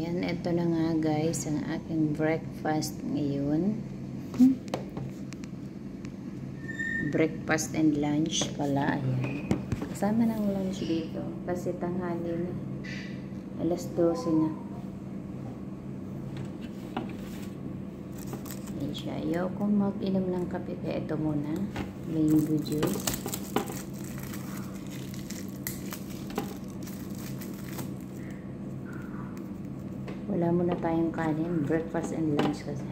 Ayan, ito na nga guys ang aking breakfast ngayon. Breakfast and lunch pala. Ayan. Kasama ng lunch dito. Kasi tanghali na. Alas 12 na. Ayan siya. Ayaw kong mag-inom ng kape. Kaya ito muna. Mango juice. Wala muna tayong kanin. Breakfast and lunch kasi.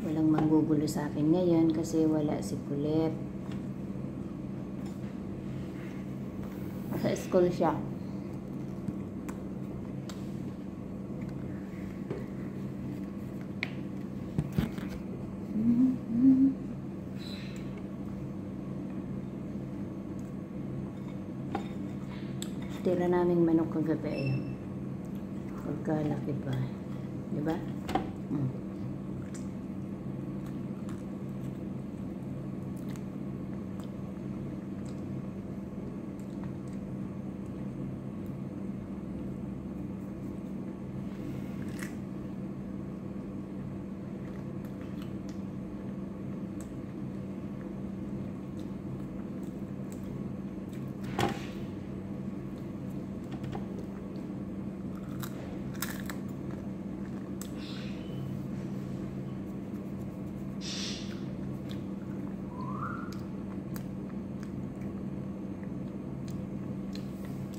Walang manggugulo sa akin ngayon kasi wala si Kulit. Sa school siya. Tira naming manok kagabi ayun. Pagkalaki pa. Diba?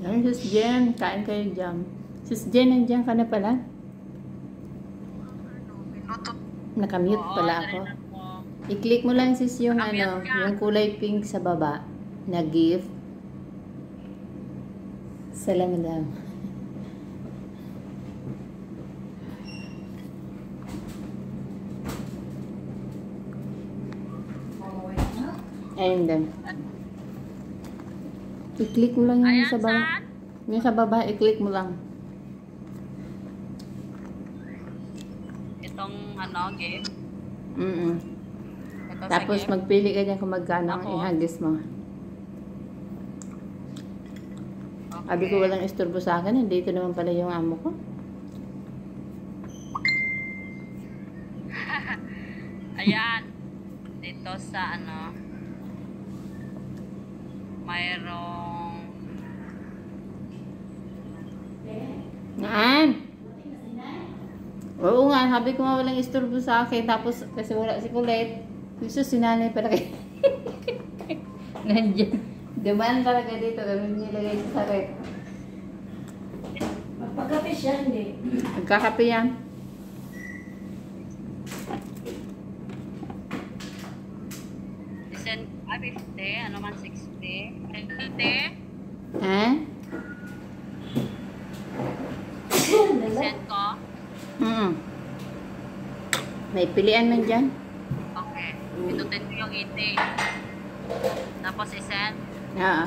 Ay, Sis Jen, kain kayo dyan. Sis Jen, nandiyan ka na pala? Nakamute pala ako. I-click mo lang sis yung ano, yung kulay pink sa baba na gift. Salam lang. Ayun din. I-click mo lang yung sa baba. Yung sa baba, i-click mo lang. Itong ano, gift? Tapos magpili ka dyan kung magkano ang ihagis mo. Okay. Sabi ko walang istorbo sa akin. Dito naman pala yung amo ko. Ayan. Dito sa ano, mayroong Naan? Oo nga, sabi ko nga walang istorbo sa akin. Tapos kasi wala si Kulit. Gusto sinanay pala kayo. Nandiyan. Dumaan talaga dito. Ganun nilagay sa saret. Magpagkape siya, hindi. Magkakape yan. Isend 50, ano man 60. 50. Ha? Isend ko. May pilian man dyan. Okay. Pitutin ko yung 80. Tapos isend. Oo.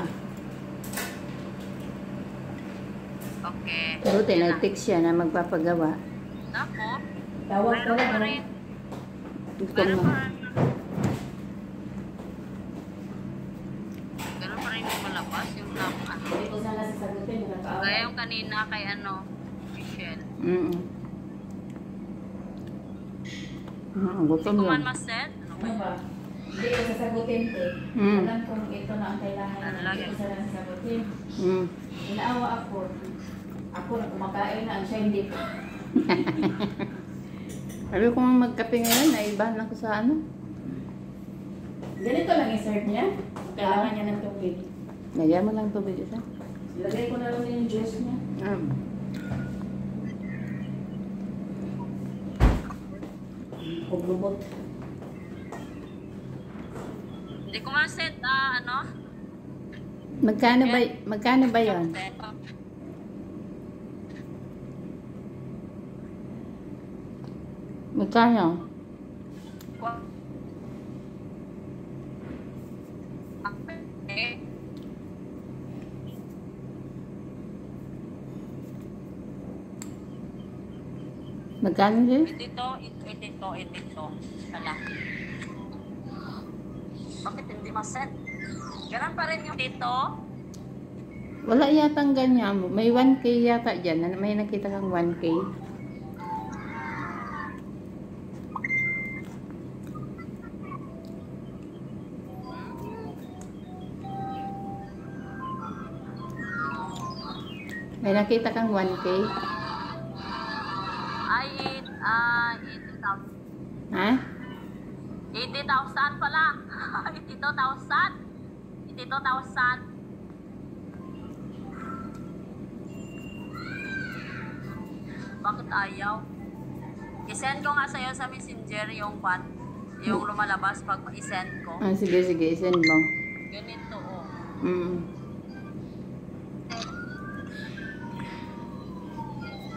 Okay. Buti na-text siya na magpapagawa. Tapos, Tawag ko meron pa lang. rin. Gusto Meron mo. pa rin. Ganun pa rin yung malabas. Yung ano. Hindi ko sana sasagutin. Gaya yung kanina kay ano, Michelle. Gutom Hindi ko man yun. ma-set. Ano Ano ba? Hindi ko sasagutin, te. Alam kong ito na ang kailangan Ano niya. lang Hindi ko sana sasagutin. Mm. Inaawa ako. Ako na kumakain na. Siya hindi. Sabi ko nga magkape ngayon, naibahan ako sa ano. Ganito lang i-serve niya. Kailangan niya ng tubig. Nagyan mo lang tubig isa. Lagay ko na lang yung juice niya. Kublubot. Hindi ko ma-set, ano? Magkano ba yon? Magkano? Okay. Magkano din? Ito. Pala. Bakit hindi ma-send? Ganun pa rin yung dito. Wala yatang ganyan. May 1K yata dyan. May nakita kang 1K. May nakita kang 1K. Ay, 80,000. Ha? 80,000 pala. 82,000. 82,000. Bakit ayaw? I-send ko nga sa'yo sa messenger yung yung lumalabas pag i-send ko. Ah, sige, sige. Send mo. Ganito, oh.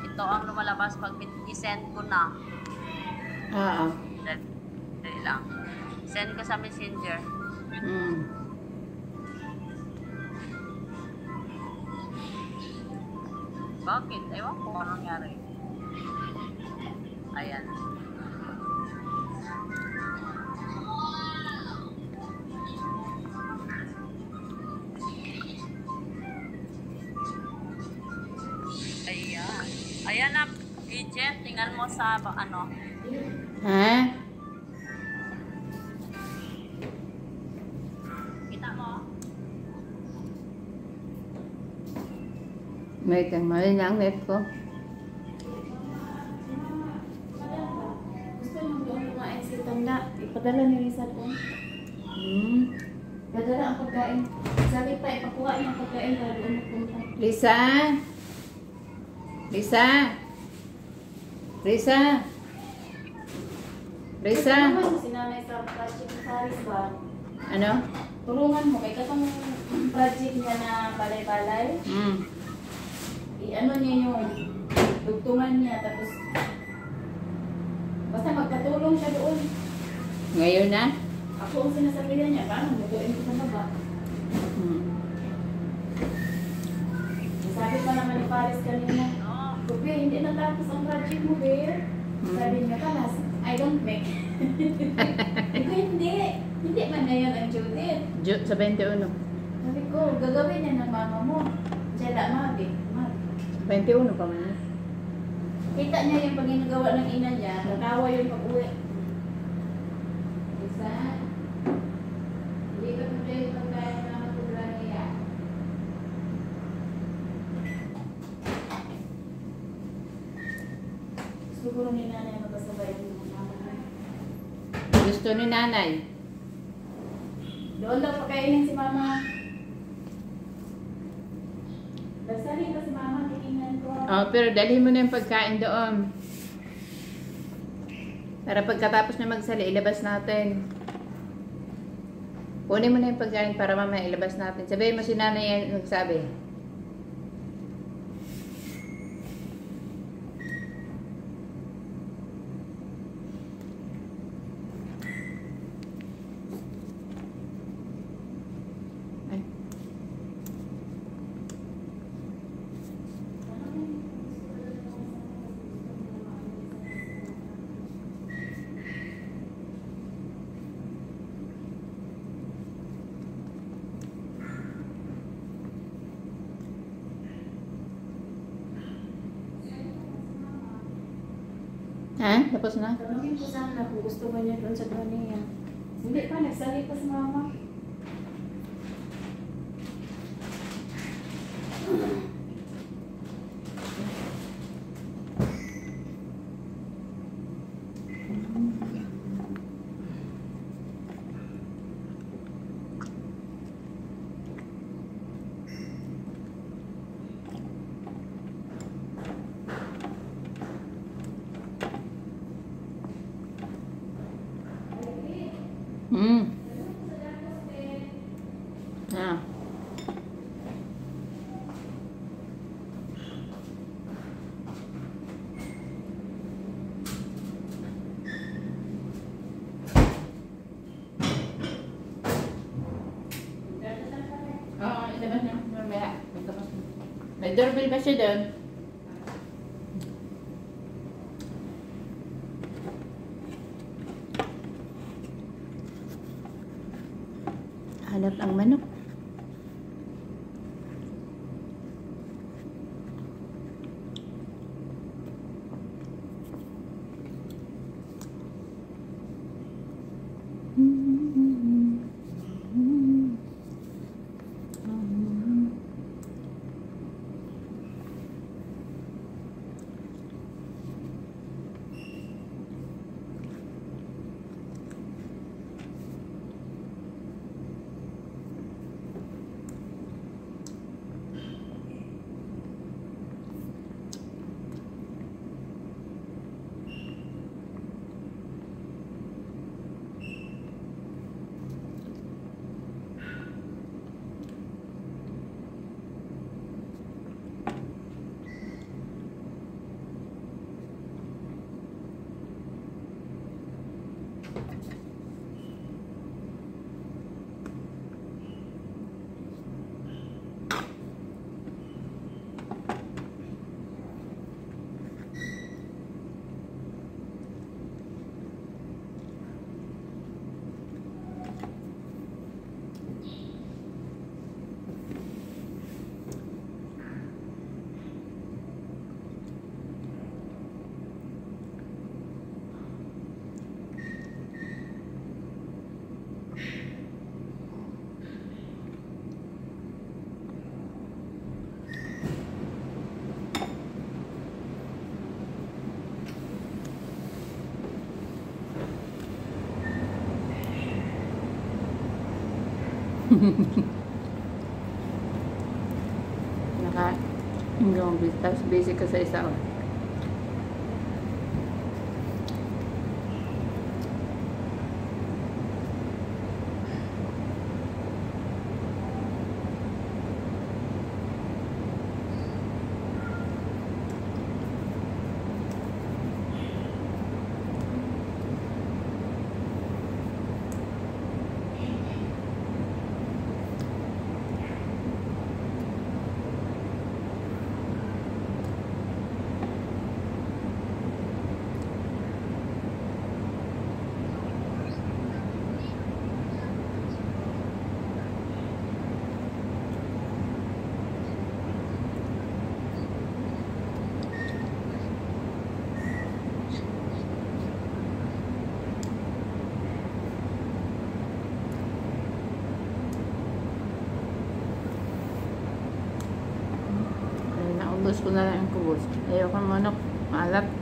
Ito ang lumalabas pag i-send ko na. Ah. Dali lang. Send ko sa messenger. Bakit? Ewan ko anong nangyari. Ayan. Ayan. Ayan na, agent. Tingnan mo sa ano. Ha? Kita mo? May kang mali na ang net ko. Gusto nyo doon kumain si Tanda. Ipadala ni Lisa doon. Dadala ang pagkain. Sabi pa, ipakuha niya ang pagkain para doon magpunta. Lisa? Lisa? Lisa? Lisa? Tulungan mo si nanay sa project ni Paris ba? Ano? Tulungan mo. Kaya katong project niya na balay-balay. I-ano niya yung tugtungan niya. Tapos, basta magpatulong siya doon. Ngayon na? Ako ang sinasabihan niya, paano lutuin ko sa baba? Sabi pa naman ni Paris kanina, Kuya, hindi natapos ang project mo, Bear. Sabi niya, kalas, I don't make. Hindi. Hindi man na yun ang Judith. Sa 21. Sabi ko, gagawin niya ng mama mo. Diyan Mabi. 21 pa man. Kita niya yung pag ginagawa ng ina niya, natawa yung pag-uwi. Isa, hindi ka pwede pagkain na matubra niya. Siguro ni nanay magkasabay yung mama niya. Gusto ni nanay. Doon daw pakainin si mama. Dasali pa si mama, titingnan ko. Oh, pero dalhin mo na yung pagkain doon. Para pagkatapos na magsali, ilabas natin. Kunin mo na yung pagkain para mamaya ilabas natin. Sabihin mo si nanay yung nagsabi. Ay. Ha? Tapos na? Tanungin ko sana kung gusto ba niya doon sa niya. Hindi pa, nagsali pa si mama. Ah. Oo, ilabas na. Mamaya. May doorbell ba siya doon? Maalat ang manok. Hanggang tapos basic ka sa isa. Naubos ko na lang yung kubos. Ayoko manok, maalat.